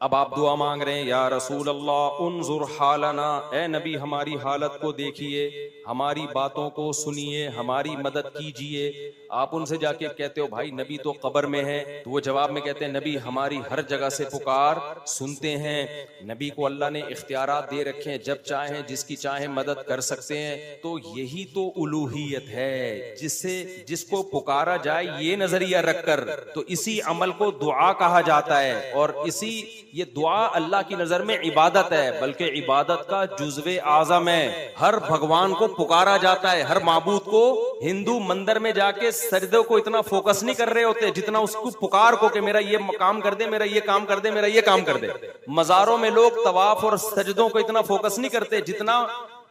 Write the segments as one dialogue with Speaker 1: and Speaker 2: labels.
Speaker 1: अब आप दुआ मांग रहे हैं, या रसूल अल्लाह उन्जुर हालना, ए नबी हमारी हालत को देखिए, हमारी बातों को सुनिए, हमारी मदद कीजिए। आप उनसे जाके कहते हो भाई नबी तो कब्र में है, तो वो जवाब में कहते हैं नबी हमारी हर जगह से पुकार सुनते हैं। नबी को अल्लाह ने इख्तियारात दे रखे हैं, जब चाहे जिसकी चाहे मदद कर सकते हैं। तो यही तो उलूहियत है, जिससे जिसको पुकारा जाए ये नजरिया रखकर, तो इसी अमल को दुआ कहा जाता है। और इसी ये दुआ अल्लाह की नजर में इबादत है, बल्कि इबादत का जुज़्वे आज़म है। हर भगवान को पुकारा जाता है, हर माबूद को। हिंदू मंदिर में जाके सजदों को इतना फोकस नहीं कर रहे होते जितना उसको पुकार को कि मेरा ये काम कर दे, मेरा ये काम कर दे, मेरा ये काम कर दे। मज़ारों में लोग तवाफ और सजदों को इतना फोकस नहीं करते जितना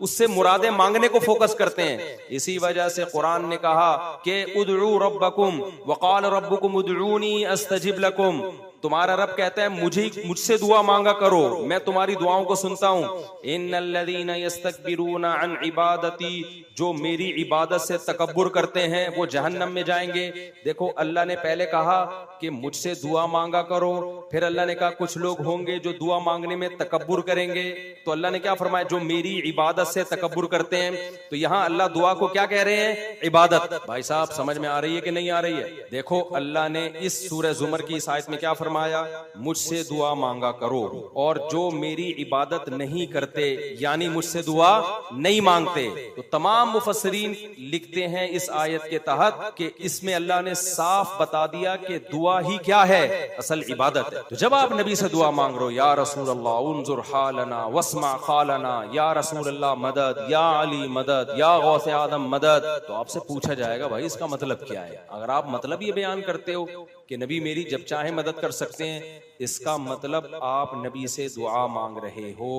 Speaker 1: उससे मुरादे मांगने को फोकस करते हैं। इसी वजह से कुरान ने कहा कि उदउ रब्बकुम वक़ाल रब्बुकुम उदऊनी अस्तजिब लकुम, तुम्हारा रब कहता है मुझसे दुआ मांगा करो, मैं तुम्हारी दुआओं को सुनता हूं। इन्नल्लज़ीना यस्तकबिरूना अन इबादती, जो मेरी इबादत से तकब्बुर करते हैं वो जहन्नम में जाएंगे। देखो अल्लाह ने पहले कहा कि मुझसे दुआ मांगा करो, फिर अल्लाह ने कहा कुछ लोग होंगे जो दुआ मांगने में तकब्बुर करेंगे। तो अल्लाह ने क्या फरमाया, जो मेरी इबादत से तकब्बुर करते हैं। तो यहाँ अल्लाह दुआ को क्या कह रहे हैं, इबादत। भाई साहब समझ में आ रही है कि नहीं आ रही है? देखो अल्लाह ने इस सूरह जुमर की इस आयत में क्या फरमाया, मुझसे दुआ मांगा करो। और जो मेरी इबादत नहीं करते यानी मुझसे दुआ नहीं मांगते, तो तमाम मुफस्सिरीन लिखते हैं इस आयत के तहत कि इसमें अल्लाह ने साफ बता दिया कि दुआ ही क्या है, असल इबादत है। तो जब आप नबी से दुआ मांग रहे हो, या रसूल अल्लाह उन्जुर हालना वस्मा खालना, या रसूल अल्लाह मदद, या अली मदद, या गौसे आदम मदद, तो आपसे पूछा जाएगा भाई इसका मतलब क्या है। अगर आप मतलब ये बयान करते हो कि नबी मेरी जब चाहे मदद कर सकते हैं, इसका मतलब आप नबी से दुआ मांग रहे हो,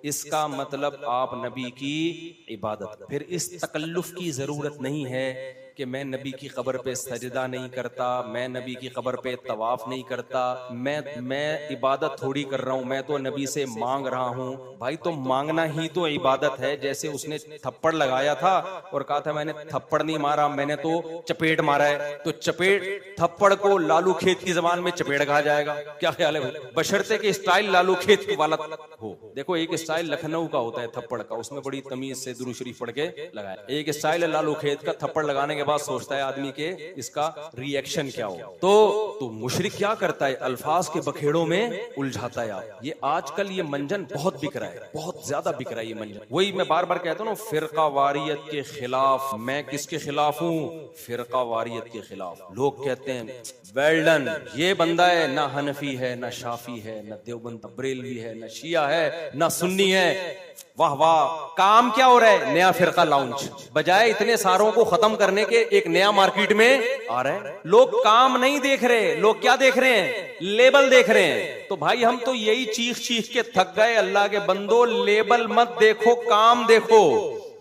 Speaker 1: इसका मतलब आप नबी की इबादत। फिर इस तकल्लुफ की जरूरत नहीं है कि मैं नबी की कब्र पे सजदा नहीं करता, मैं नबी की कब्र पे तवाफ नहीं करता, मैं इबादत थोड़ी कर रहा हूँ, मैं तो नबी से मांग रहा हूँ। भाई तो मांगना ही तो इबादत है। जैसे उसने थप्पड़ लगाया था और कहा था मैंने थप्पड़ नहीं मारा, मैंने तो चपेट मारा है, तो चपेट थप्पड़ को लालू खेत की जबान में चपेट कहा जाएगा। क्या ख्याल है भाई? बशर्ते के स्टाइल लालू खेत वाला हो। देखो एक स्टाइल लखनऊ का होता है थप्पड़ का, उसमें बड़ी तमीज से दुरूद शरीफ पढ़ के लगाया। एक स्टाइल है लालू खेत का, थप्पड़ लगाने के बाद सोचता है आदमी के इसका रिएक्शन क्या हो। तो मुशरिक क्या करता है, अल्फाज के बखेड़ों में उलझाता है। ये आजकल ये मंजन बहुत बिक रहा है, बहुत ज्यादा बिक रहा है ये मंजन। वही मैं बार बार कहता हूँ ना, फिरका वारियत के खिलाफ। मैं किसके खिलाफ हूँ? फिरका वारियत के खिलाफ। लोग कहते हैं वेल डन, ये बंदा है ना हनफी है, ना शाफी है, ना देवबंद बरेलवी है, ना शिया है, ना सुन्नी है। वाह वाह, काम क्या हो रहा है? नया फिरका लॉन्च। बजाय इतने सारों को खत्म करने के एक नया मार्केट में आ रहा है। लोग काम नहीं देख रहे, लोग क्या देख रहे हैं? लेबल देख रहे हैं। तो भाई हम तो यही चीख चीख के थक गए, अल्लाह के बंदो लेबल मत देखो, काम देखो।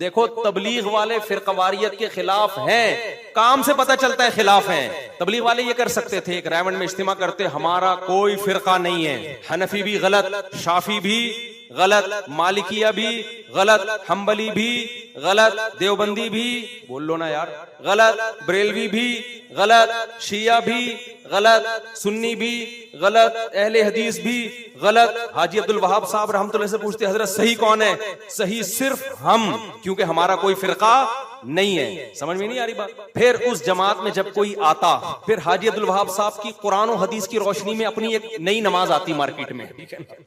Speaker 1: देखो तबलीग वाले फिरकवारियत के खिलाफ हैं, काम से पता चलता है खिलाफ हैं। तबलीग वाले ये कर सकते थे, एक रायमंड में इज्तिमा करते, हमारा कोई फिरका नहीं है, हनफी भी गलत, शाफी भी गलत, मालिकिया भी गलत, हम्बली भी गलत, देवबंदी भी बोल लो ना यार गलत, बरेलवी भी गलत, शिया भी गलत, सुन्नी भी गलत, अहले हदीस भी गलत। हाजी अब्दुल वहाब साहब रहमतुल्लाह से पूछते हजरत सही कौन है? सही सिर्फ हम, क्योंकि हमारा कोई फिरका नहीं है। समझ में नहीं आ रही बात? फिर उस जमात में जब कोई आता, फिर हाजी अब्दुल वहाब साहब की कुरान और हदीस की रोशनी में अपनी एक नई नमाज आती मार्केट में,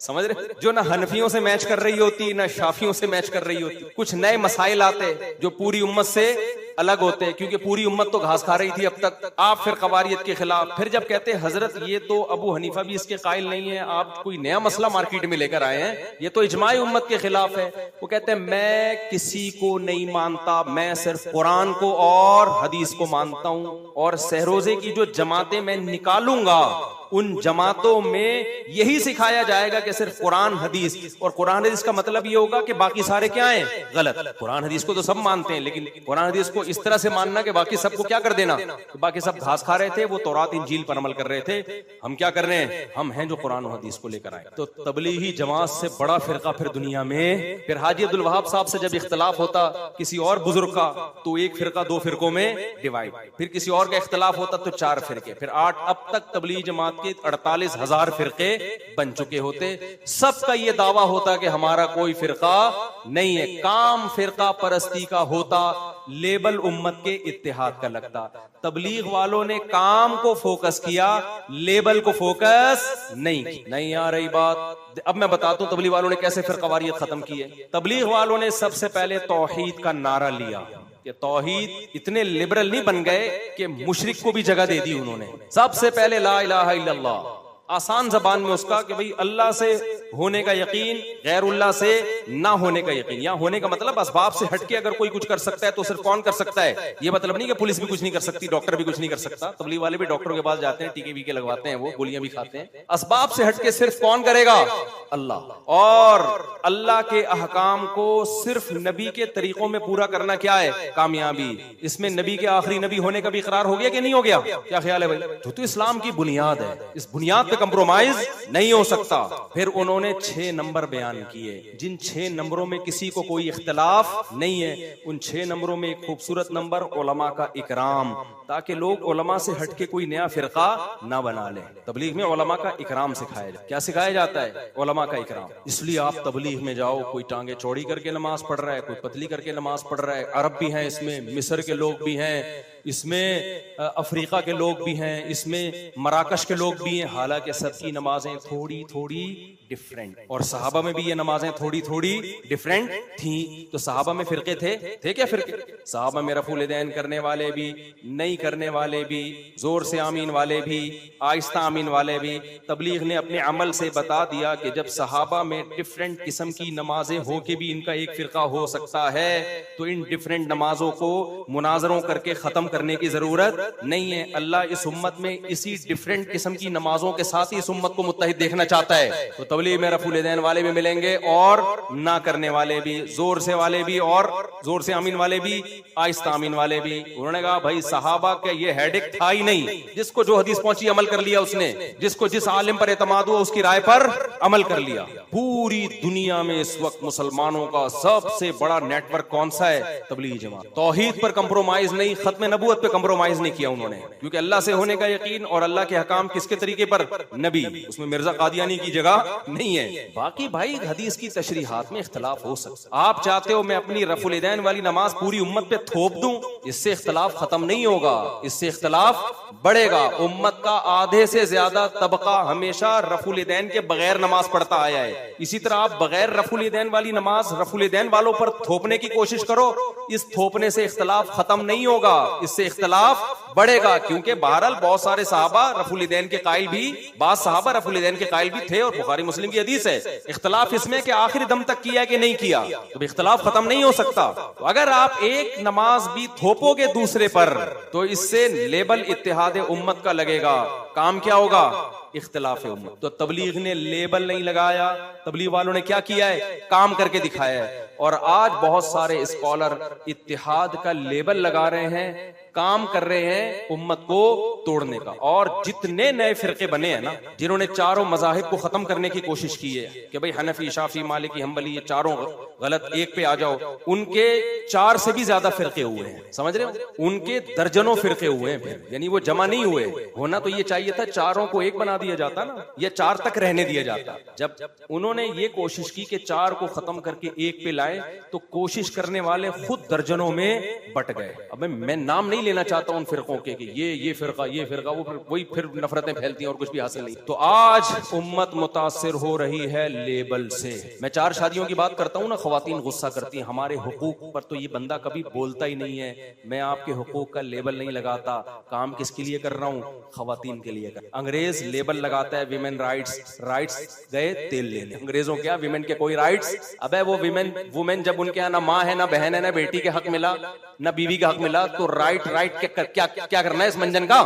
Speaker 1: समझ रहे? जो ना हनफियों से मैच कर रही होती, ना शाफियों से मैच कर रही होती। कुछ नए मसाइल आते जो पूरी उम्मत से अलग होते हैं, क्योंकि पूरी उम्मत तो घास खा रही थी अब तक। आप फिर कवारियत के खिलाफ। फिर जब कहते हैं हजरत ये तो अबू हनीफा भी इसके कायल नहीं है, आप कोई नया मसला मार्केट में लेकर आए हैं, ये तो इजमाई उम्मत के खिलाफ है। वो कहते हैं मैं किसी को नहीं मानता, मैं सिर्फ कुरान को और हदीस को मानता हूं, और सहरोजे की जो जमातें मैं निकालूंगा उन जमातों में यही सिखाया जाएगा कि सिर्फ कुरान हदीस, और कुरान हदीस का मतलब ये होगा कि बाकी सारे क्या हैं? गलत। कुरान हदीस को तो सब मानते हैं, लेकिन कुरान हदीस को इस तरह से मानना कि बाकी सबको क्या कर देना, तो बाकी सब घास खा रहे थे, वो तौरात इंजील पर अमल कर रहे थे, हम क्या कर रहे हैं? हम हैं जो कुरान और हदीस को लेकर आए। तो तबलीगी जमात से बड़ा फिरका फिर दुनिया में, फिर हाजी अब्दुल वहाब साहब से जब इख्तलाफ होता किसी और बुजुर्ग का, तो एक फिरका दो फिरकों में डिवाइड, फिर किसी और का इख्तलाफ होता तो 4 फिरके, फिर 8, अब तक तबलीगी जमात के 48,000 फिरके बन चुके होते। सबका ये दावा होता कि हमारा कोई फिरका नहीं है। काम फिरका परस्ती का होता, लेबल उम्मत के इत्तेहाद का लगता। तबलीग वालों ने काम को फोकस किया, लेबल को फोकस नहीं आ रही बात। अब मैं बताता हूं तबलीग वालों ने कैसे फिरकावारियत खत्म की है। तबलीग वालों ने सबसे पहले तौहीद का नारा लिया कि तौहीद, इतने लिबरल नहीं बन गए कि मुशरिक को भी जगह दे दी उन्होंने। सबसे पहले ला इलाहा इल्लल्लाह, आसान जबान में उसका कि भाई अल्लाह से होने का यकीन, गैरुल्लाह से ना होने का यकीन। या होने का मतलब असबाब से हटके अगर कोई कुछ कर सकता है तो सिर्फ कौन कर सकता है। ये मतलब नहीं कि पुलिस भी कुछ नहीं कर सकती, डॉक्टर भी कुछ नहीं कर सकता। तबलीग वाले भी डॉक्टरों के पास जाते हैं, टीके वीके लगवाते हैं, वो गोलियां भी खाते हैं। असबाब से हटके सिर्फ कौन करेगा? अल्लाह। और अल्लाह के अहकाम को सिर्फ नबी के तरीकों में पूरा करना क्या है? कामयाबी। इसमें नबी के आखिरी नबी होने का भी इकरार हो गया कि नहीं हो गया? क्या ख्याल है भाई? तो इस्लाम की बुनियाद है, इस बुनियाद पे कंप्रोमाइज नहीं हो सकता। फिर उन्होंने 6 नंबर बयान किए, जिन 6 नंबरों में किसी को कोई इख्तिलाफ नहीं है। उन 6 नंबरों में एक खूबसूरत नंबर उलमा का इकराम, ताकि लोग उलमा से हटके कोई नया फिरका ना बना ले। तबलीग में उलमा का इकराम सिखाया जाए। क्या सिखाया जाता है? उलमा का इकराम। इसलिए आप तबलीग में जाओ, कोई टांगे चौड़ी करके नमाज पढ़ रहा है, कोई पतली करके नमाज पढ़ रहा है। अरब भी हैं इसमें, मिस्र के लोग भी हैं इसमें, अफ्रीका के लोग भी हैं इसमें, मराकश के लोग भी हैं। हालांकि सबकी नमाजें थोड़ी थोड़ी डिफरेंट, और सहाबा में भी ये नमाजें थोड़ी थोड़ी डिफरेंट थी। तो सहाबा में फिरके थे क्या फिरके? सहाबा में रफूल दैन करने वाले भी, नहीं करने वाले भी, जोर से आमीन वाले भी, आहिस्ता आमीन वाले भी। तबलीग ने अपने अमल से बता दिया कि जब सहाबा में डिफरेंट किस्म की नमाजें हो के भी इनका एक फिरका हो सकता है, तो इन डिफरेंट नमाजों को मुनाजरों करके खत्म करने की जरूरत नहीं है। अल्लाह इस उम्मत में इसी डिफरेंट किस्म की नमाजों के साथ ही इस उम्मत को मुत्तहिद देखना चाहता है। तो तबलीग में रफूल दैन वाले भी मिलेंगे और ना करने वाले भी, जोर से वाले भी और जोर से आमीन वाले भी, आहिस्ता आमीन वाले भी। उन्होंने कहा भाई सहाबा का ये हेडेक था ही नहीं, जिसको जो हदीस पहुंची अमल कर लिया उसने, जिसको जिस आलिम पर एतमाद हुआ उसकी राय पर अमल कर लिया। पूरी दुनिया में इस वक्त मुसलमानों का सबसे बड़ा नेटवर्क कौन सा है? तबलीगी जमात। तौहीद पर कंप्रोमाइज नहीं, खत्म नबूवत पे कंप्रोमाइज नहीं किया उन्होंने, क्योंकि अल्लाह से होने का यकीन और अल्लाह के हकाम किसके तरीके पर? नबी। उसमें मिर्जा कादियानी की जगह नहीं है। बाकी भाई हदीस की तशरीहात में इख्तलाफ हो सकता। आप चाहते हो मैं अपनी रफुल दैन वाली नमाज पूरी उम्मत पे थोप दूं, इससे इख्तलाफ खत्म नहीं होगा, इससे इख्तलाफ बढ़ेगा। उम्मत का आधे से ज्यादा तबका हमेशा रफुल दैन के बगैर नमाज पढ़ता आया है। इसी तरह आप बगैर रफुल दैन वाली नमाज रफुल दैन वालों पर थोपने की कोशिश करो, इस थोपने से इख्तलाफ खत्म नहीं होगा, इससे इख्तलाफ बढ़ेगा। क्योंकि बहरहाल बहुत सारे सहाबा रफुल दैन के कायल भी, बाद सहाबा रफुल दैन के कायल भी थे, और बुखारी मुस्लिम की हदीस है। इख्तलाफ इसमें कि आखिरी दम तक किया कि नहीं किया, तो इख्तलाफ खत्म नहीं हो सकता। तो अगर आप एक नमाज भी थोपोगे दूसरे पर, तो इससे लेबल इत्तेहाद उम्मत का लगेगा। काम क्या होगा? इख्तिलाफ उम्मत। तो तबलीग ने लेबल नहीं लगाया, तबलीग वालों ने क्या किया है? काम करके दिखाया है। और आज बहुत सारे स्कॉलर इत्तिहाद का लेबल लगा रहे हैं, काम कर रहे हैं उम्मत को तोड़ने का। और जितने नए फिरके बने हैं ना, जिन्होंने चारों मजाहिब को खत्म करने की कोशिश की है कि भाई हनफी, शाफी, मालिकी, हम्बली, ये चारों गलत, एक पे आ जाओ, उनके 4 से भी ज्यादा फिरके हुए हैं। समझ रहे हो? उनके दर्जनों फिरके हुए हैं, यानी वो जमा नहीं हुए। होना तो ये चाहिए था चारों को एक बना दिया जाता ना, या 4 तक रहने दिया जाता। जब उन्होंने ये कोशिश की कि 4 को खत्म करके एक पे लाए, तो कोशिश करने वाले खुद दर्जनों में बट गए। अब मैं नाम नहीं लेना चाहता उन फिरकों के कि ये फिरका, ये फिरका, वही फिर नफरतें फैलती हैं और कुछ भी हासिल नहीं। तो आज उम्मत मुतासिर हो रही है लेबल से। मैं 4 शादियों की बात करता हूँ ना, खवातीन गुस्सा करती हैं, हमारे हुकूक पर तो ये बंदा कभी बोलता ही नहीं है। मैं आपके हुकूक का लेबल नहीं लगाता, काम किसके लिए कर रहा हूँ? खवातीन के लिए कर। अंग्रेज लेबल लगाता है विमेन राइट्स, राइट्स गए तेल लेने। अंग्रेजों क्या विमेन के कोई राइट्स? अबे वो वुमेन जब उनके यहाँ ना माँ है, ना बहन है, ना बेटी के हक मिला, ना बीवी का हक मिला, तो राइट क्या करना है इस मंजन का?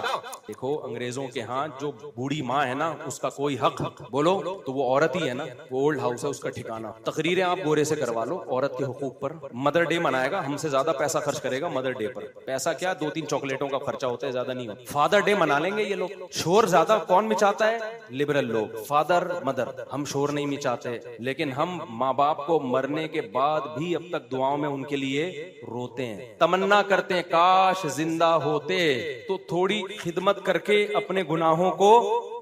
Speaker 1: देखो अंग्रेजों के यहाँ जो बूढ़ी माँ है ना, उसका कोई हक बोलो तो वो औरत ही है ना, वो ओल्ड हाउस है उसका ठिकाना। तकरीरें आप गोरे से करवा लो औरत के हुकूक पर। मदर डे मनाएगा, हमसे ज्यादा पैसा खर्च करेगा मदर डे पर। पैसा क्या, 2-3 चॉकलेटों का खर्चा होता है, ज्यादा नहीं होता। फादर डे मना लेंगे ये लोग। शोर ज्यादा कौन मचाता मचाता है? लिबरल लोग, फादर मदर। हम शोर नहीं मचाते, लेकिन हम माँ बाप को मरने के बाद भी अब तक दुआओं में उनके लिए रोते हैं, तमन्ना करते हैं काश जिंदा होते तो थोड़ी खिदमत करके अपने गुनाहों को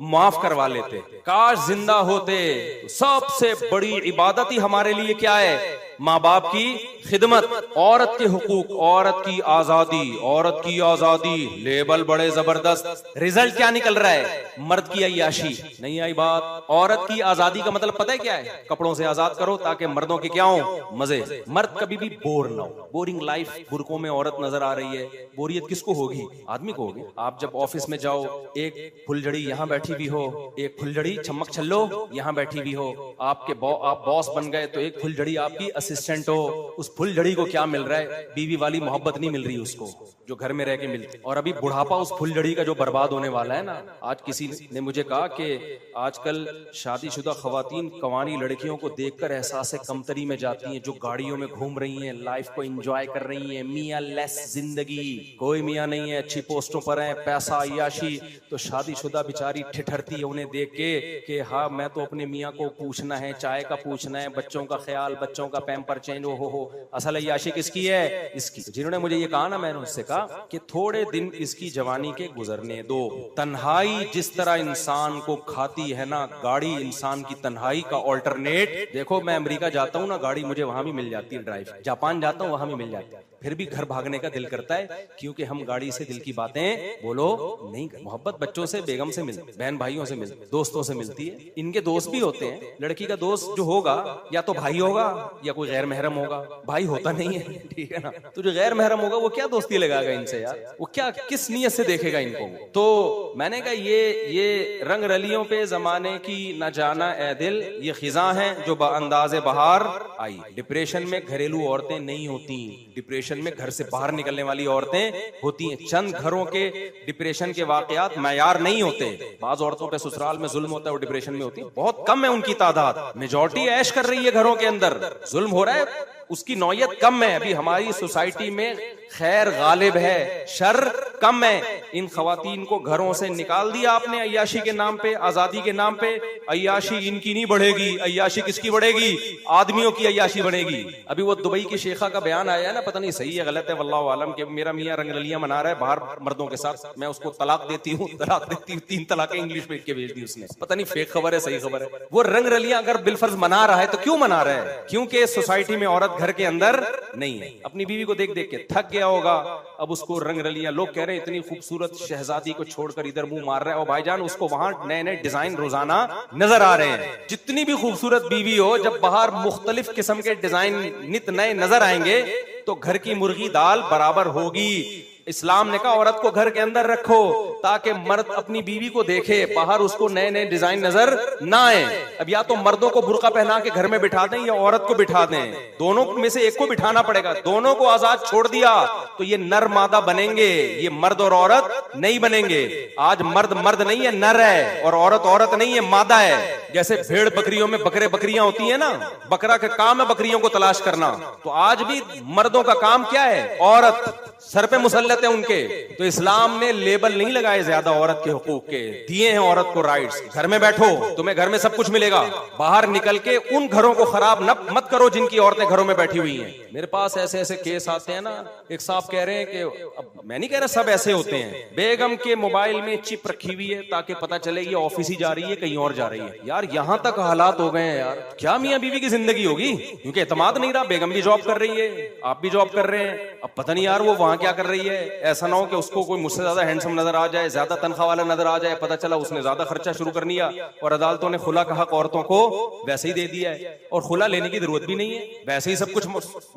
Speaker 1: माफ करवा लेते, काश जिंदा होते। सबसे बड़ी इबादत ही हमारे लिए क्या है? माँ बाप की खिदमत, औरत के हुकूक, औरत की आजादी, औरत की आजादी। लेबल बड़े जबरदस्त, रिजल्ट क्या निकल रहा है? मर्द की अय्याशी। नहीं आई बात? औरत की आजादी का मतलब पता है क्या है? कपड़ों से आजाद करो ताकि मर्दों के क्या हो? मजे। मर्द कभी भी बोर ना हो, बोरिंग लाइफ। बुरकों में औरत नजर आ रही है, बोरियत किसको होगी? आदमी को होगी। आप जब ऑफिस में जाओ, एक फुलझड़ी यहाँ बैठी भी हो, एक फुलझड़ी चमक छल्लो यहाँ बैठी भी हो, आपके आप बॉस बन गए तो एक फुलझड़ी आपकी असिस्टेंट हो। उस फुलझड़ी को क्या मिल रहा है? बीवी वाली मोहब्बत नहीं मिल रही उसको, जो घर में रह के मिलती। और अभी बुढ़ापा उस फुलझड़ी का जो बर्बाद होने वाला है ना। आज किसी ने मुझे कहा कि आजकल शादीशुदा खवातीन कंवारी लड़कियों को देखकर एहसास कमतरी में जाती हैं, जो गाड़ियों में घूम रही हैं, लाइफ को एंजॉय कर रही हैं, मियां लेस जिंदगी। कोई मियां नहीं है, अच्छी पोस्टों पर है, पैसा अय्याशी। तो शादीशुदा बेचारी ठिठरती है उन्हें देख के कि हाँ मैं तो अपने मियां को पूछना है, चाय का पूछना है, बच्चों का ख्याल, बच्चों का पैम्पर चेंज। हो असल अय्याशी किसकी है? इसकी। जिन्होंने मुझे ये कहा ना, मैंने उससे कहा कि थोड़े दिन इसकी जवानी के गुजरने दो। तन्हाई जिस तरह इंसान को खाती है ना, गाड़ी इंसान की तन्हाई का ऑल्टरनेट। देखो मैं अमेरिका जाता हूँ ना, गाड़ी मुझे वहां भी मिल जाती है ड्राइव। जापान जाता हूँ, वहां भी मिल जाती है, फिर भी घर भागने का दिल करता है, क्योंकि हम गाड़ी से दिल की बातें बोलो नहीं। मोहब्बत बच्चों से, बेगम से मिलती, बहन भाइयों से मिलती, दोस्तों से मिलती है। इनके दोस्त भी होते हैं। लड़की का दोस्त जो होगा या तो भाई होगा या कोई गैर महरम होगा। भाई होता नहीं है, ठीक है ना। तो जो गैर महरम होगा वो क्या दोस्ती लगाएगा इनसे यार? वो क्या किस नियत से देखेगा इनको? तो मैंने कहा ये रंग रलियों पे जमाने की न जाना ए दिल, ये खिजा है जो अंदाजे बहार आई। डिप्रेशन में घरेलू औरतें नहीं होती, डिप्रेशन में घर से बाहर निकलने वाली औरतें होती हैं। चंद घरों के डिप्रेशन के वाकयात मयार नहीं होते। बाज औरतों पे ससुराल में जुल्म होता है, वो डिप्रेशन में होती है, बहुत कम है उनकी तादाद। मेजॉरिटी ऐश कर रही है घरों के अंदर, जुल्म हो रहा है, उसकी नौयत कम है। अभी हमारी सोसाइटी में खैर गालिब है, शर कम है। इन खवातीन को घरों से निकाल दिया आपने अय्याशी के नाम पे, आजादी के नाम पे। अय्याशी इनकी नहीं बढ़ेगी, अय्याशी किसकी बढ़ेगी? आदमियों की अय्याशी बढ़ेगी। अभी वो दुबई की शेखा का बयान आया है ना, पता नहीं सही है गलत है, वल्लाहु आलम, कि मेरा मियां रंगरलियां मना रहा है बाहर मर्दों के साथ, मैं उसको तलाक देती हूँ, तलाक देती हूँ। 3 तलाकें इंग्लिश में के भेज दी उसने। पता नहीं फेक खबर है सही खबर है। वो रंगरलियां अगर बिलफर्ज मना रहा है तो क्यों मना रहा है? क्योंकि सोसाइटी में औरत घर के अंदर नहीं है। अपनी बीवी को देख देख के थक गया होगा, अब उसको रंगरलियां। लोग कह रहे हैं इतनी खूबसूरत शहजादी को छोड़कर इधर मुंह मार रहा है। और भाईजान उसको वहां नए नए डिजाइन रोजाना नजर आ रहे हैं। जितनी भी खूबसूरत बीवी हो, जब बाहर मुख्तलिफ किस्म के डिजाइन नित नए नजर आएंगे तो घर की मुर्गी दाल बराबर होगी। इस्लाम ने कहा औरत को घर के अंदर रखो ताकि मर्द अपनी बीवी को देखे, बाहर उसको नए नए डिजाइन नजर ना आए। अब या तो मर्दों को बुर्का पहना के घर में बिठा दें या औरत को बिठा दें, दोनों में से एक को बिठाना पड़ेगा। दोनों को आजाद छोड़ दिया तो ये नर मादा बनेंगे, ये मर्द और औरत नहीं बनेंगे। आज मर्द मर्द नहीं है, नर है, और औरत औरत नहीं है, मादा है। जैसे भेड़ बकरियों में बकरे बकरियां होती है ना, बकरा का काम है बकरियों को तलाश करना, तो आज भी मर्दों का काम क्या है? औरत सर पे मुसल्लत है उनके। तो इस्लाम ने लेबल नहीं लगाए ज्यादा औरत के हुकूक के, दिए हैं औरत को राइट्स। घर में बैठो, तुम्हें घर में सब कुछ मिलेगा, बाहर निकल के उन घरों को खराब मत करो जिनकी औरतें घरों में बैठी हुई हैं। मेरे पास ऐसे ऐसे केस आते हैं ना, एक साहब कह रहे हैं कि, अब मैं नहीं कह रहा सब ऐसे होते हैं, बेगम के मोबाइल में चिप रखी हुई है ताकि पता चले ये ऑफिस ही जा रही है कहीं और जा रही है। यार यहां तक हालात हो गए हैं यार, क्या मियां बीवी की जिंदगी होगी? क्योंकि एतमाद नहीं रहा, बेगम भी जॉब कर रही है, आप भी जॉब कर रहे हैं, अब पता नहीं यार वो वहां क्या कर रही है। ऐसा ना हो कि उसको कोई मुझसे ज्यादा हैंडसम नजर आ जाए, ज्यादा तनख्वाह वाला नजर आ जाए, पता चला उसने ज्यादा खर्चा शुरू कर लिया और अदालतों ने खुला का हक औरतों को वैसे ही दे दिया है, और खुला लेने की जरूरत भी नहीं है, वैसे ही सब कुछ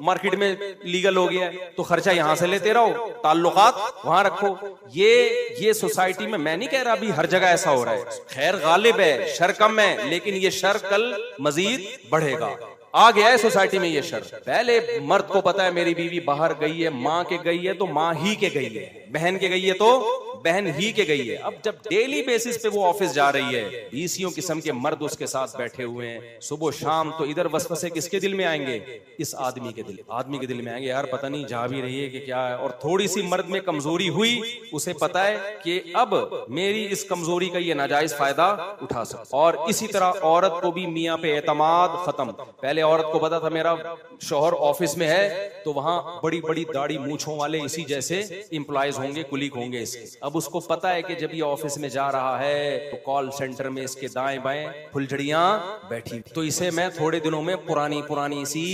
Speaker 1: मार्केट में लीगल हो गया है, तो खर्चा यहां से लेते रहो, ताल्लुकात वहां रखो। ये सोसाइटी में, मैं नहीं कह रहा अभी हर जगह ऐसा हो रहा है, खैर गालिब है, शर कम है, लेकिन ये शर कल मजीद बढ़ेगा। आ गया है सोसाइटी में ये शर। पहले मर्द को पता है मेरी बीवी बाहर गई है, माँ के गई है तो माँ ही के गई है, बहन के गई है तो बहन ही के गई है। अब जब डेली बेसिस पे वो ऑफिस जा रही है, 20 किस्म के मर्द उसके साथ बैठे हुए हैं सुबह शाम, तो इधर वसवसे किसके दिल में आएंगे? इस आदमी के दिल में आएंगे, यार पता नहीं जा भी रही है कि क्या है। और थोड़ी सी मर्द में कमजोरी हुई, उसे पता है कि अब मेरी इस कमजोरी का ये नाजायज फायदा उठा सकता। और इसी तरह औरत को भी मियां पे एतमाद खत्म। पहले औरत को पता था मेरा शौहर ऑफिस में है तो वहां बड़ी बड़ी दाढ़ी मूंछों वाले इसी जैसे इंप्लॉइज होंगे, कुलीग होंगे इसके। अब उसको पता है कि जब ये ऑफिस में जा रहा है तो कॉल सेंटर में इसके दाएं बाएं फुलझड़ियां बैठी, तो इसे मैं थोड़े दिनों में पुरानी सी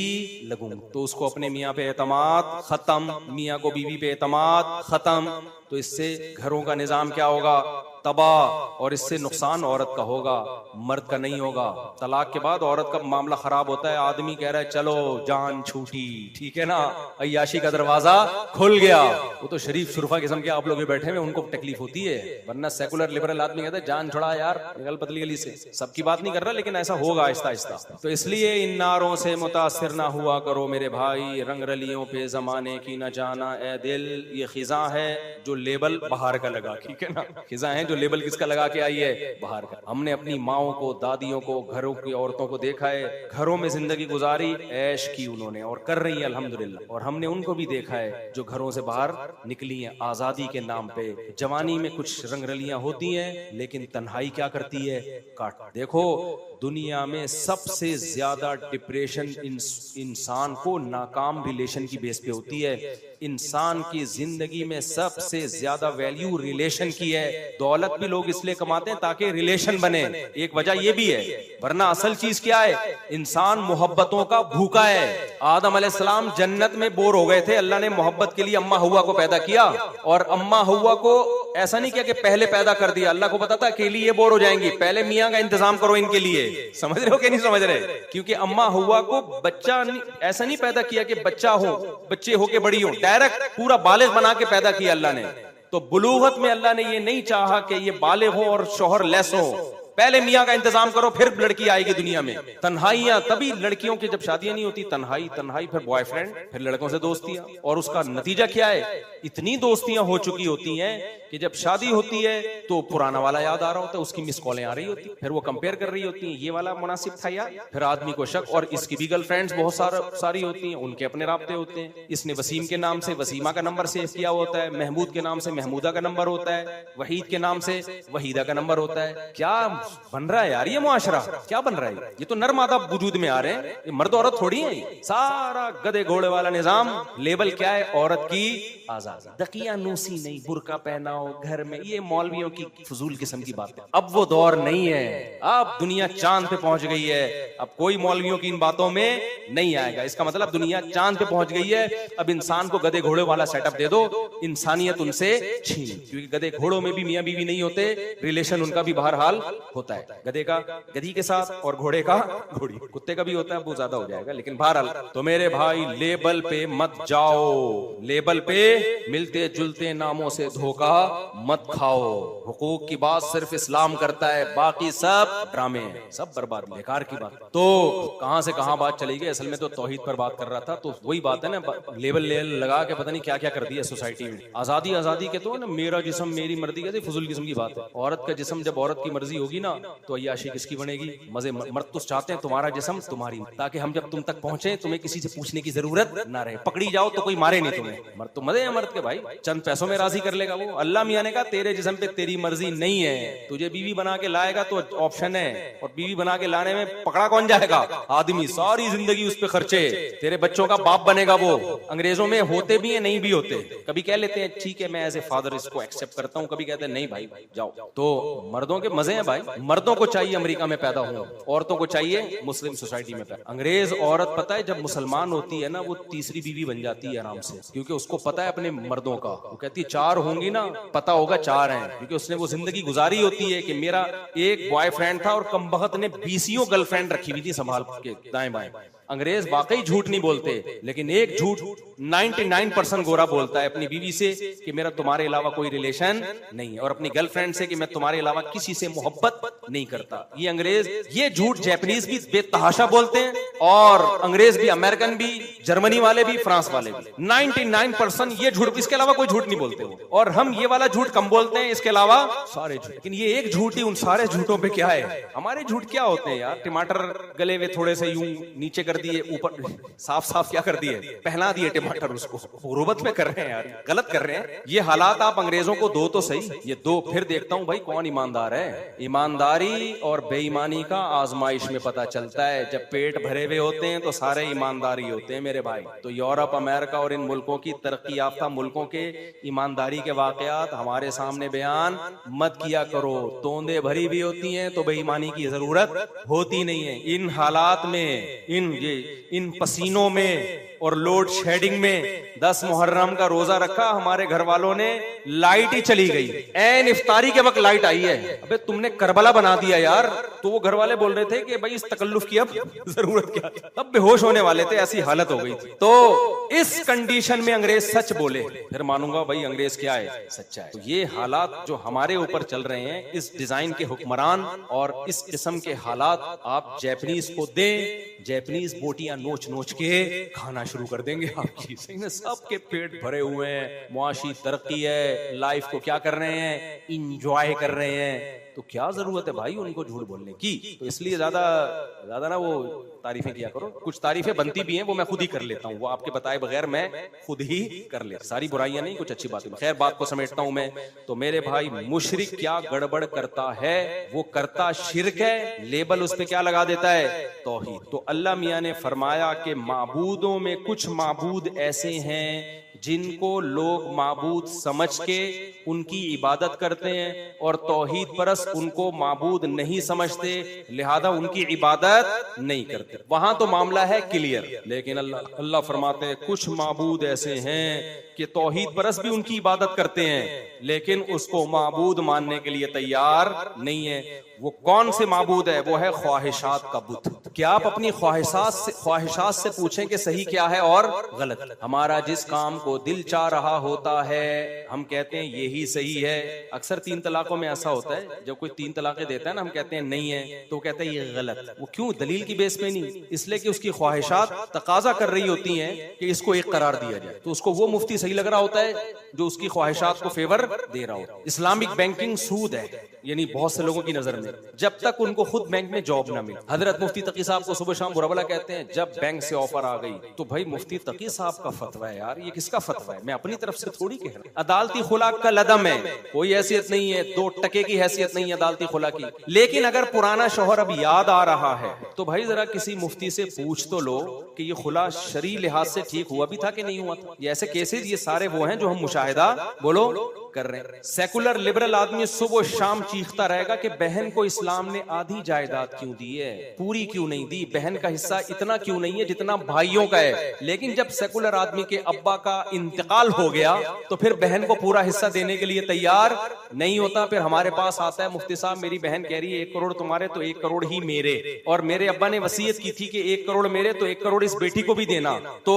Speaker 1: लगूंगा। तो उसको अपने मियां पे एतमाद खत्म, मियां को बीवी पे एतमाद खत्म। तो इससे घरों का निजाम क्या होगा? तबाह। और इससे नुकसान औरत का होगा, मर्द का नहीं होगा। तलाक के बाद औरत का मामला खराब होता है, आदमी कह रहा है चलो जान छूटी, ठीक है ना, अय्याशी का दरवाजा खुल गया। वो तो शरीफ शुरफा किस्म के आप लोग बैठे हुए, उनको तकलीफ होती है, वरना सेकुलर लिबरल आदमी कहता है जान छुड़ा यार, निकल पतली गली से। सबकी बात नहीं कर रहा, लेकिन ऐसा होगा आहिस्ता आहिस्ता। तो इसलिए इन नारों से मुतासिर ना हुआ करो मेरे भाई, रंग रलियों पे जमाने की न जाना ए दिल। ये खिजा है जो लेबल बाहर का लगा, ठीक है ना, खिजा है जो लेबल किसका लगा के आई है? बाहर का। हमने अपनी माओं को, दादियों को, घरों की औरतों को देखा है, घरों में जिंदगी गुजारी, ऐश की उन्होंने, और कर रही है अल्हम्दुलिल्लाह। और हमने उनको भी देखा है जो घरों से बाहर निकली हैं आजादी के नाम पे। जवानी में कुछ रंगरलियां होती हैं, लेकिन तन्हाई क्या करती है? काट। देखो दुनिया में सबसे ज्यादा डिप्रेशन इंसान को नाकाम रिलेशन की बेस पे होती है। इंसान की जिंदगी में सबसे ज्यादा वैल्यू रिलेशन की है। दौलत भी लोग इसलिए कमाते हैं ताकि रिलेशन बने, एक वजह यह भी है, वरना असल चीज क्या है? इंसान मोहब्बतों का भूखा है। आदम अलैहिस्सलाम जन्नत में बोर हो गए थे, अल्लाह ने मोहब्बत के लिए अम्मा हव्वा को पैदा किया। और अम्मा हव्वा को ऐसा नहीं किया कि पहले पैदा कर दिया, अल्लाह को पता था अकेली ये बोर हो जाएंगी, पहले मियां का इंतजाम करो इनके लिए। समझ रहे हो कि नहीं समझ रहे? क्योंकि अम्मा हव्वा को बच्चा ऐसा नहीं पैदा किया कि बच्चा हो, बच्चे होके बड़ी हो, डायरेक्ट पूरा बालिग बना के पैदा किया अल्लाह ने। तो बुलूगत में अल्लाह ने ये नहीं चाहा कि ये बालिग हो और शौहर लेस हो, पहले मियां का इंतजाम करो फिर लड़की आएगी दुनिया में। तन्हाइयां, तभी लड़कियों की जब शादियां नहीं होती, तन्हाई, फिर बॉयफ्रेंड, फिर लड़कों से दोस्तियां। और उसका नतीजा क्या है? इतनी दोस्तियां हो चुकी होती हैं कि जब शादी होती है तो पुराना वाला याद आ रहा होता है, उसकी मिस कॉलें आ रही होती, फिर वो कंपेयर कर रही होती हैं, ये वाला मुनासिब था यार। फिर आदमी को शक, और इसकी भी गर्लफ्रेंड्स बहुत सारी होती हैं, उनके अपने राब्ते होते हैं। इसने वसीम के नाम से वसीमा का नंबर सेव किया होता है, महमूद के नाम से महमूदा का नंबर होता है, वहीद के नाम से वहीदा का नंबर होता है। क्या बन रहा है यार ये मुआशरा? क्या बन रहा है? ये तो नर मादा वजूद में आ रहे हैं, ये मर्द औरत थोड़ी है। सारा गधे घोड़े वाला निजाम, लेबल क्या है? औरत की आजादी। दकियानूसी नहीं, बुर्का पहनाओ घर में, ये मौलवियों की फजूल किस्म की बात है। अब वो दौर नहीं है, अब दुनिया चांद पे पहुंच गई है। अब कोई मौलवियों की इन बातों में नहीं आएगा। इसका मतलब दुनिया चांद पे पहुंच गई है। अब इंसान को गधे घोड़े वाला सेटअप दे दो, इंसानियत उनसे छीन। क्योंकि गधे घोड़ों में भी मियां बीवी नहीं होते, रिलेशन उनका भी बहरहाल होता है। गधे का गधी के साथ और घोड़े का घोड़ी, कुत्ते का भी होता है, वो ज्यादा हो जाएगा, लेकिन बहरहाल। तो मेरे भाई लेबल पे मत जाओ, लेबल पे मिलते जुलते नामों से धोखा मत खाओ। हुकूक की बात सिर्फ इस्लाम करता है, बाकी सब ड्रामे हैं, सब बर्बाद, बेकार की बात। तो कहां से कहां बात चली गई? असल में तो तौहीद पर बात कर रहा था। तो वही बात है ना, लेबल लगा के पता नहीं क्या क्या कर दिया सोसाइटी में। आजादी के तो ना, मेरा जिस्म मेरी मर्जी के, फजूल किस्म की बात है। औरत का जिस्म, जब औरत की मर्जी होगी ना तो अय्याशी किसकी बनेगी? मजे। मर्द तो चाहते हैं तुम्हारा जिस्म तुम्हारी, ताकि हम जब तुम तक पहुंचे तुम्हें किसी से पूछने की जरूरत ना रहे, पकड़ी जाओ तो कोई मारे नहीं तुम्हें। मर्द तो मजे हैं मर्द के भाई, चंद पैसों में राजी कर लेगा वो। अल्लाह मियां ने कहा तेरे जिस्म पे तेरी मर्जी नहीं है, तुझे बीवी बना के लाएगा तो ऑप्शन है, और बीवी बना के लाने में पकड़ा कौन जाएगा? आदमी। सारी जिंदगी उस पर खर्चे, तेरे बच्चों का बाप बनेगा वो। अंग्रेजों में होते भी है, नहीं भी होते। कभी कह लेते हैं ठीक है मैं एज ए फादर इसको एक्सेप्ट करता हूं, कभी कहते हैं नहीं भाई जाओ। तो मर्दों के मजे हैं भाई। मर्दों को चाहिए अमेरिका में पैदा हो, औरतों को चाहिए मुस्लिम सोसाइटी में पैदा। अंग्रेज औरत पता है जब मुसलमान होती है ना, वो तीसरी बीवी बन जाती है आराम से, क्योंकि उसको पता है अपने मर्दों का। वो कहती है 4 होंगी ना, पता होगा 4 हैं, क्योंकि उसने वो जिंदगी गुजारी होती है कि मेरा एक बॉयफ्रेंड था और कमबख्त ने 20 गर्लफ्रेंड रखी हुई थी संभाल के दाएं बाएं। अंग्रेज वाकई झूठ नहीं बोलते, लेकिन एक झूठ 99% गोरा बोलता है अपनी बीवी से कि मेरा तुम्हारे अलावा कोई रिलेशन नहीं है, और अपनी गर्लफ्रेंड से कि मैं तुम्हारे अलावा किसी से मोहब्बत नहीं करता। ये अंग्रेज, ये झूठ जैपनीज भी बेतहाशा बोलते हैं, और अंग्रेज भी, अमेरिकन भी, जर्मनी वाले भी, फ्रांस वाले भी, 99% ये झूठ, इसके अलावा कोई झूठ नहीं बोलते वो। और हम ये वाला झूठ कम बोलते हैं, इसके अलावा सारे झूठ। लेकिन ये एक झूठ ही उन सारे झूठों पे क्या है? हमारे झूठ क्या होते हैं यार? टमाटर गले हुए थोड़े से यूं नीचे कर दिए, ऊपर साफ साफ क्या कर दिए, पहना दिए टमाटर, उसको गुर्बत में कर रहे हैं यार, गलत कर रहे हैं। ये हालात आप अंग्रेजों को दो तो सही, ये दो, फिर देखता हूं भाई कौन ईमानदार है। ईमानदारी और बेईमानी का आजमाइश में पता चलता है। जब पेट भरे हुए होते हैं तो सारे ईमानदारी होते हैं मेरे भाई। तो यूरोप, अमेरिका और इन मुल्कों की, तरक्की याफ्ता मुल्कों के ईमानदारी के वाकयात हमारे सामने बयान मत किया करो। तोंदे भरी भी होती हैं तो बेईमानी की जरूरत होती नहीं है। इन हालात में, इन पसीनों में और लोड शेडिंग में 10 मुहर्रम का रोजा रखा, हमारे घर वालों ने, लाइट ही चली गई, ऐन इफ्तारी के वक्त लाइट आई है। अबे तुमने करबला बना दिया यार। तो वो घर वाले बोल रहे थे कि भाई इस तकल्लुफ की अब जरूरत क्या, अब बेहोश होने वाले थे, ऐसी हालत हो गई थी। तो इस कंडीशन में अंग्रेज सच बोले, फिर मानूंगा भाई अंग्रेज क्या है, सच्चा है। तो ये हालात जो हमारे ऊपर चल रहे हैं, इस डिजाइन के हुक्मरान और इस किस्म के हालात आप जैपनीज को दें, जैपनीज बोटियां नोच नोच के खाना शुरू कर देंगे आपकी। सबके पेट भरे हुए हैं, मुआशी तरक्की है, लाइफ को क्या कर रहे हैं, इंजॉय कर रहे हैं। तो क्या जरूरत है भाई उनको झूठ बोलने की? तो इसलिए ज्यादा ना वो तारीफें किया करो। कुछ तारीफें बनती भी हैं, वो मैं खुद ही कर लेता हूँ, वो आपके बताए बगैर मैं खुद ही कर लेता। सारी बुराइयां नहीं, कुछ अच्छी बातें। खैर, बात को समेटता हूं मैं। तो मेरे भाई, मुशरिक क्या गड़बड़ करता है? वो करता शिर्क है, लेबल उस पे क्या लगा देता है, तौहीद। तो अल्लाह मियां ने फरमाया कि माबूदों में कुछ माबूद ऐसे हैं जिनको लोग माबूद समझ के उनकी इबादत करते हैं, और तौहीद परस्त उनको माबूद नहीं समझते, लिहाजा उनकी इबादत नहीं करते। वहां तो मामला है क्लियर। लेकिन अल्लाह फरमाते हैं कुछ माबूद ऐसे हैं कि तौहीद परस्त भी उनकी इबादत करते हैं, लेकिन उसको माबूद मानने के लिए तैयार नहीं है। वो कौन से माबूद है? वो है ख्वाहिशात का बुत। क्या आप अपनी ख्वाहिशात से पूछें कि सही क्या है और गलत? हमारा जिस काम को दिल चाह रहा होता है, हम कहते हैं यही सही है। अक्सर 3 तलाकों में ऐसा होता है, जब कोई 3 तलाकें देता है ना, हम कहते हैं नहीं है, तो कहते हैं ये गलत। वो क्यों? दलील की बेस पे नहीं, इसलिए कि उसकी ख्वाहिशात तकाजा कर रही होती हैं कि इसको एक करार दिया जाए। तो उसको वो मुफ्ती सही लग रहा होता है जो उसकी ख्वाहिशात को फेवर दे रहा हो। इस्लामिक बैंकिंग सूद है, यानी बहुत से लोगों की नजर में, जब तक उनको खुद बैंक में जॉब ना मिले। हजरत मुफ्ती तकी साहब को सुबह शाम बुरा भला कहते हैं, जब बैंक से ऑफर आ गई तो भाई मुफ्ती तकी साहब का फतवा है यार, ये किसका फतवा है? मैं अपनी तरफ से थोड़ी कह रहा हूं। अदालती खुलाक का लदम है, कोई हैसियत नहीं है, 2 टके की हैसियत नहीं है अदालती खुला की। लेकिन अगर पुराना शौहर अब याद आ रहा है तो भाई जरा किसी मुफ्ती से पूछ तो लो कि ये खुला शरई लिहाज से ठीक हुआ भी था कि नहीं हुआ था। ये ऐसे केसेस, ये सारे वो हैं जो हम मुशाहिदा बोलो कर रहे हैं। सेकुलर लिबरल आदमी सुबह शाम चीखता रहेगा कि बहन को इस्लाम ने आधी जायदाद क्यों दी है, पूरी क्यों नहीं दी, बहन का हिस्सा इतना क्यों नहीं है जितना भाइयों का है। लेकिन जब सेकुलर आदमी के अब्बा का इंतकाल हो गया तो फिर बहन को पूरा हिस्सा देने के लिए तैयार नहीं होता। फिर हमारे पास आता है, मुफ्ती साहब मेरी बहन कह रही है 1 करोड़ तुम्हारे तो 1 करोड़ ही मेरे, और मेरे अब्बा ने वसीयत की थी कि 1 करोड़ मेरे तो 1 करोड़ इस बेटी को भी देना। तो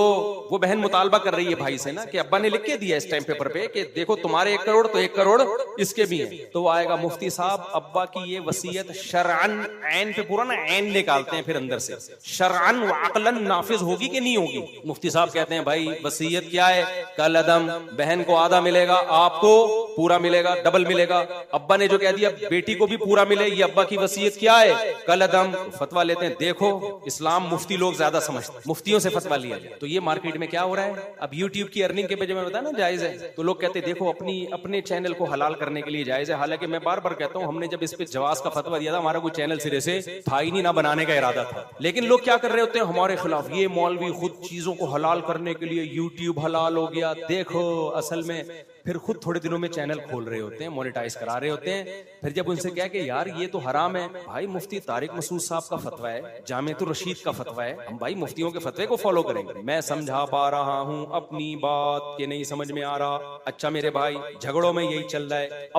Speaker 1: वो बहन मुतालबा कर रही है भाई से ना कि अब्बा ने लिख के दिया इस टाइम पेपर पे कि देखो तुम्हारे 1 करोड़ तो 1 करोड़ इसके भी है। तो आएगा मुफ्ती साहब, अब्बा की ये वसीयत शरअन ऐन पे पूरा ना ऐन निकालते हैं, फिर अंदर से शरअन व अक़लन नाफिज होगी कि नहीं होगी। मुफ्ती साहब कहते हैं भाई वसीयत क्या है, कल अदम, बहन को आधा मिलेगा, आपको पूरा मिलेगा, डबल मिलेगा। अब्बा ने जो कह दिया बेटी को भी पूरा मिले, ये अब्बा की वसीयत क्या है, कल अदम। फतवा लेते हैं, देखो इस्लाम मुफ्ती लोग ज्यादा समझते, मुफ्तियों से फतवा लिया जाए। तो ये मार्केट में क्या हो रहा है, अब यूट्यूब की अर्निंग के वजह में बताया ना जायज है, तो लोग कहते हैं देखो अपने चैनल को हलाल करने के लिए जायज है। हालांकि मैं बार बार कहता हूं, हमने जब इस पे जवाज का फतवा दिया था, हमारा कोई चैनल सिरे से था ही नहीं, ना बनाने का इरादा था। लेकिन लोग क्या कर रहे होते हैं हमारे खिलाफ, ये मौलवी खुद चीजों को हलाल करने के लिए यूट्यूब हलाल हो गया, देखो असल में फिर खुद थोड़े दिनों में चैनल खोल रहे होते हैं, मोनेटाइज करा रहे होते हैं। फिर जब उनसे क्या कि यार ये तो हराम है, भाई मुफ्ती तारिक मसूद साहब का फतवा है, जामिअतुर रशीद का फतवा है, हम भाई मुफ्तियों के फतवे को फॉलो करेंगे। मैं समझा पा रहा हूं अपनी बात के नहीं समझ में आ रहा। अच्छा मेरे भाई, झगड़ों में यही चल रहा है।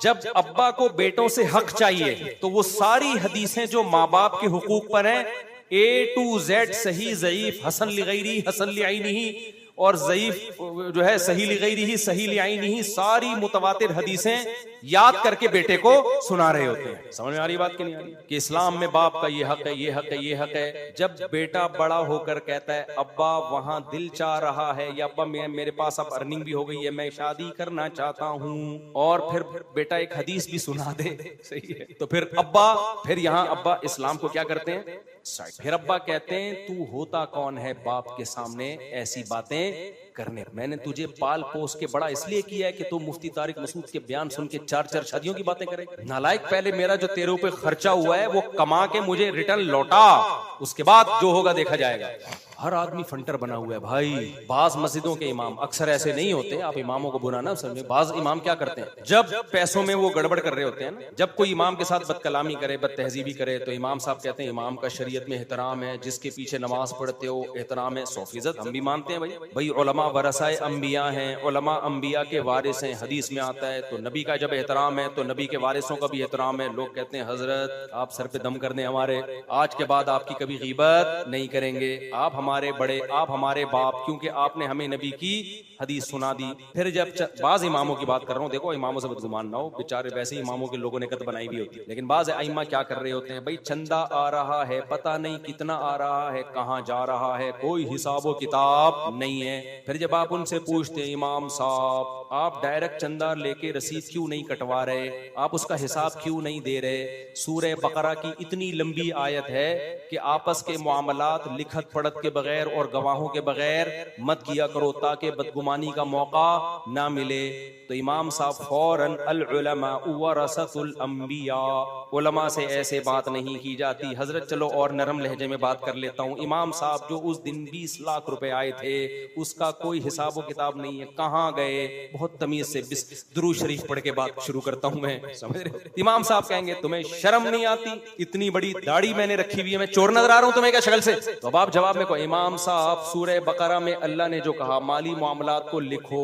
Speaker 1: जब अब्बा को बेटों से हक चाहिए तो वो सारी हदीसें जो माँ बाप के हुकूक पर हैं, A to Z, सही ज़ईफ, हसन लिगैरी, हसन लिआइनिही, और ज़ईफ जो है सही लिगैरी ही सही लिआइनी ही सारी मुतवातिर हदीसें याद करके बेटे को सुना रहे होते हैं। समझ में आ रही बात कि नहीं आ रही? कि इस्लाम में बाप का ये हक है, ये हक है, ये हक है। जब बेटा बड़ा होकर कहता है अब्बा वहां दिल चाह रहा है, या अब्बा मेरे पास अब अर्निंग भी हो गई है, मैं शादी करना चाहता हूँ, और फिर बेटा एक हदीस भी सुना दे, सही है, तो फिर अब्बा, फिर यहाँ अब्बा इस्लाम को क्या करते हैं, फिर अब्बा कहते हैं तू होता कौन है बाप के सामने ऐसी बातें करने? मैंने तुझे पाल पोस के बड़ा इसलिए किया है कि तू मुफ्ती तारिक मसूद के बयान सुन के 4-4 शादियों की बातें करे। नालायक, पहले मेरा जो तेरे ऊपर खर्चा हुआ है वो कमा के मुझे रिटर्न लौटा, उसके बाद जो होगा देखा जाएगा। हर आदमी फंटर बना हुआ है भाई। बाज मस्जिदों के इमाम अक्सर ऐसे नहीं होते, आप इमामों को बुरा ना समझे। बाज इमाम क्या करते हैं, जब पैसों में वो गड़बड़ कर रहे होते हैं ना, जब कोई इमाम के साथ बदकलामी करे, बदतहजीबी करे, तो इमाम साहब कहते हैं इमाम का शरीयत में एहतराम है, जिसके पीछे नमाज पढ़ते हो एहतराम है, 100% हम भी मानते हैं भाई उलमा वरसाए अंबिया हैं, उलमा अंबिया के वारिस हैं, हदीस में आता है। तो नबी का जब एहतराम है तो नबी के वारिसों का भी एहतराम है। लोग कहते हैं हजरत आप सर पे दम कर दें हमारे, आज के बाद आपकी कभी गीबत नहीं करेंगे, आप हमारे बड़े, आप हमारे बाप, क्योंकि आपने हमें नबी की हदीस सुना दी। फिर जब बाज इमामों की बात कर रहा हूँ, देखो इमामों से बदगुमान ना हो, बेचारे वैसे इमामों के लोगों ने कत बनाई भी होती है, लेकिन बाज अइम्मा क्या कर रहे होते हैं, भाई चंदा आ रहा है, पता नहीं कितना आ रहा है, कहाँ जा रहा है, कोई हिसाबो किताब नहीं है। फिर जब आप उनसे पूछते हैं इमाम साहब आप डायरेक्ट चंदा लेके रसीद क्यों नहीं कटवा रहे, आप उसका हिसाब क्यों नहीं दे रहे? सूरह बकरा की इतनी लंबी आयत है कि आपस के मामलात लिखत पढ़त के बगैर और गवाहों के बगैर मत किया करो ताकि बदगुमानी का मौका ना मिले। तो इमाम साहब फौरन अल उलमा वरसतुल अंबिया, उलमा से ऐसे बात नहीं की जाती। हजरत चलो और नरम लहजे में बात कर लेता हूँ, इमाम साहब जो उस दिन 20 लाख रुपए आए थे उसका कोई हिसाब किताब नहीं है, कहाँ गए? बहुत तमीज से दुरूद शरीफ पढ़ के बात शुरू करता हूँ मैं, समझ रहे? इमाम साहब कहेंगे तुम्हें शर्म नहीं आती, इतनी बड़ी दाढ़ी मैंने रखी हुई है, मैं चोर नजर आ रहा हूँ तुम्हें क्या शक्ल से? तो अब आप जवाब में को इमाम साहब सूरह बकरा में अल्लाह ने जो कहा माली मामलात को लिखो,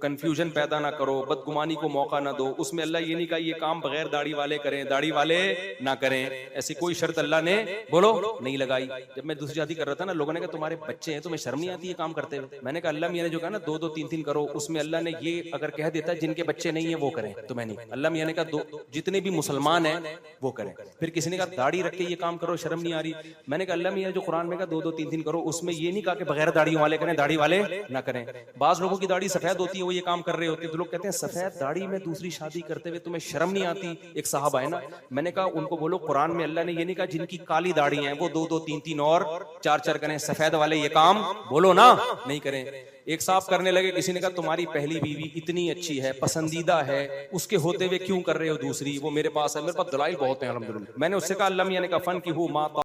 Speaker 1: कंफ्यूजन पैदा ना करो, बदगुमानी को मौका ना दो, उसमें अल्लाह ये नहीं कहा ये काम बगैर दाढ़ी वाले करें, दाढ़ी वाले ना करें, ऐसी कोई शर्त अल्लाह ने बोलो नहीं लगाई। जब मैं दूसरी शादी कर रहा था ना, लोगों ने कहा तुम्हारे बच्चे हैं, तुम्हें शर्म नहीं आती ये काम करते हुए? मैंने कहा अल्लाह मियां ने जो कहा ना 2-2 3-3 करो, उसमें अल्लाह ने ये अगर कह देता है जिनके बच्चे नहीं है वो करें, तुम्हें नहीं। अल्लाह मियां ने कहा जितने भी मुसलमान हैं वो करें। फिर किसी ने कहा दाढ़ी रख के ये काम करो, शर्म नहीं आ रही? मैंने कहा अल्लाह मियां जो कुरान में कहा 2-2 3-3 करो, उसमें ये नहीं कहा कि बगैर दाढ़ी वाले करें, दाढ़ी वाले ना करें। बाज लोगों की दाढ़ी सफेद होती है, वो ये काम कर रहे होते हैं, तो लोग कहते हैं सफेद दाढ़ी में दूसरी शादी करते हुए तुम्हें शर्म नहीं आती? एक साहबा है ना, मैंने कहा उनको बोलो कुरान में अल्लाह ने ये नहीं कहा जिनकी काली दाढ़ी है वो 2-2 3-3 और 4-4 करें, सफेद वाले ये काम बोलो ना नहीं करें। एक साहब करने लगे, किसी ने कहा तुम्हारी पहली बीवी इतनी अच्छी है, पसंदीदा है, उसके होते हुए क्यों कर रहे हो दूसरी? वो मेरे पास है, मेरे पास दलाइल बहुत है अल्हम्दुलिल्लाह। मैंने उससे कहा अल्लाह मियां ने कहा फन की हूँ माता